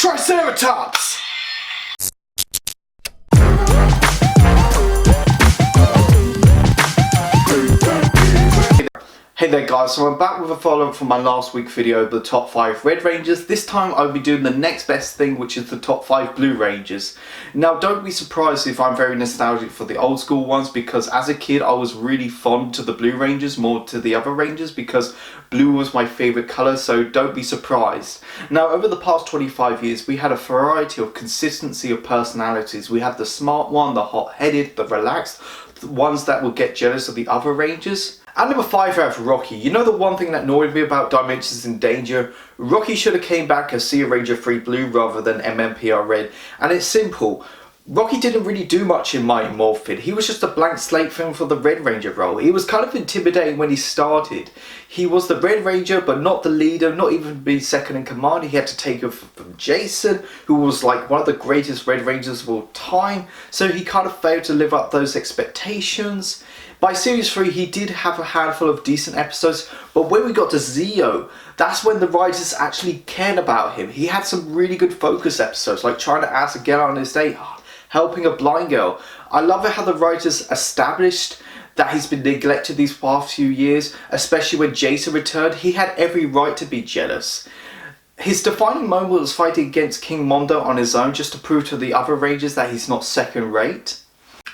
Triceratops! Hey there guys, so I'm back with a follow-up from my last week video of the top 5 Red Rangers. This time I'll be doing the next best thing, which is the top 5 Blue Rangers. Now don't be surprised if I'm very nostalgic for the old school ones, because as a kid I was really fond to the Blue Rangers more to the other Rangers because blue was my favourite colour, so don't be surprised. Now over the past 25 years we had a variety of consistency of personalities. We had the smart one, the hot-headed, the relaxed, the ones that would get jealous of the other Rangers. And number 5 I have Rocky. You know the one thing that annoyed me about Dimensions in Danger? Rocky should have came back as Sea Ranger 3 Blue rather than MMPR Red. And it's simple. Rocky didn't really do much in Mighty Morphin. He was just a blank slate film for the Red Ranger role. He was kind of intimidating when he started. He was the Red Ranger but not the leader, not even be second in command. He had to take over from Jason, who was like one of the greatest Red Rangers of all time. So he kind of failed to live up those expectations. By Series 3 he did have a handful of decent episodes, but when we got to Zeo, that's when the writers actually cared about him. He had some really good focus episodes, like trying to ask a girl on his date, helping a blind girl. I love it how the writers established that he's been neglected these past few years, especially when Jason returned. He had every right to be jealous. His defining moment was fighting against King Mondo on his own just to prove to the other Rangers that he's not second rate.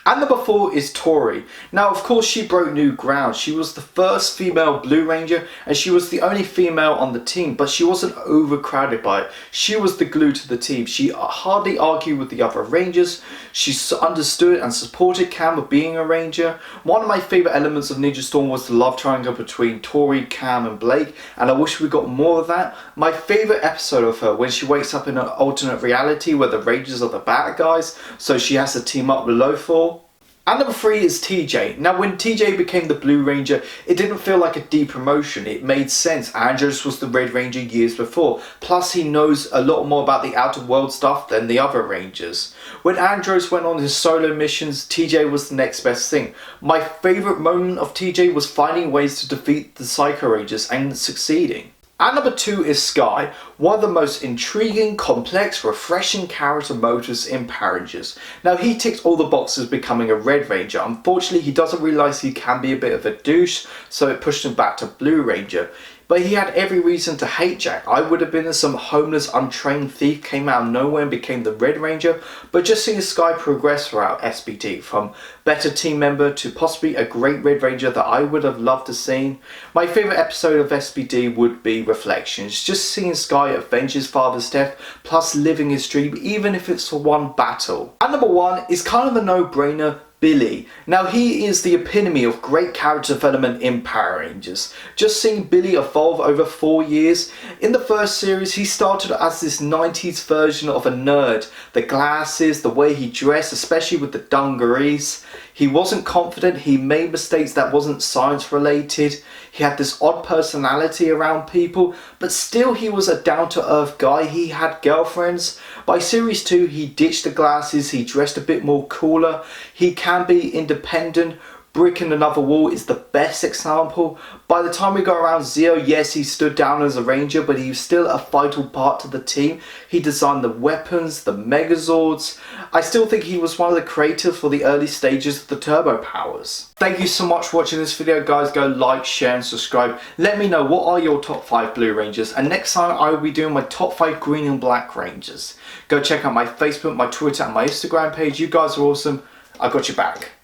And number 4 is Tori. Now of course she broke new ground. She was the first female Blue Ranger and she was the only female on the team, but she wasn't overcrowded by it. She was the glue to the team. She hardly argued with the other Rangers. She understood and supported Cam with being a Ranger. One of my favourite elements of Ninja Storm was the love triangle between Tori, Cam and Blake, and I wish we got more of that. My favourite episode of her, when she wakes up in an alternate reality where the Rangers are the bad guys, so she has to team up with Lothar. And number 3 is TJ. Now when TJ became the Blue Ranger, it didn't feel like a depromotion. It made sense. Andros was the Red Ranger years before. Plus he knows a lot more about the outer world stuff than the other Rangers. When Andros went on his solo missions, TJ was the next best thing. My favourite moment of TJ was finding ways to defeat the Psycho Rangers and succeeding. And number 2 is Sky, one of the most intriguing, complex, refreshing character motives in Power Rangers. Now he ticked all the boxes becoming a Red Ranger. Unfortunately he doesn't realise he can be a bit of a douche, so it pushed him back to Blue Ranger. But he had every reason to hate Jack. I would have been some homeless, untrained thief, came out of nowhere and became the Red Ranger. But just seeing Sky progress throughout SBD, from better team member to possibly a great Red Ranger that I would have loved to see. My favourite episode of SBD would be Reflections. Just seeing Sky avenge his father's death, plus living his dream, even if it's for one battle. And number 1 is kind of a no-brainer, Billy. Now he is the epitome of great character development in Power Rangers. Just seeing Billy evolve over 4 years. In the first series he started as this 90s version of a nerd. The glasses, the way he dressed, especially with the dungarees. He wasn't confident, he made mistakes that wasn't science related. He had this odd personality around people, but still he was a down-to-earth guy. He had girlfriends. By series 2 he ditched the glasses, he dressed a bit more cooler. He can be independent. Brick in Another Wall is the best example. By the time we got around Zeo, yes, he stood down as a Ranger, but he was still a vital part to the team. He designed the weapons, the Megazords. I still think he was one of the creators for the early stages of the Turbo Powers. Thank you so much for watching this video, guys. Go like, share and subscribe. Let me know what are your top 5 Blue Rangers, and next time I will be doing my top 5 Green and Black Rangers. Go check out my Facebook, my Twitter and my Instagram page. You guys are awesome. I got your back.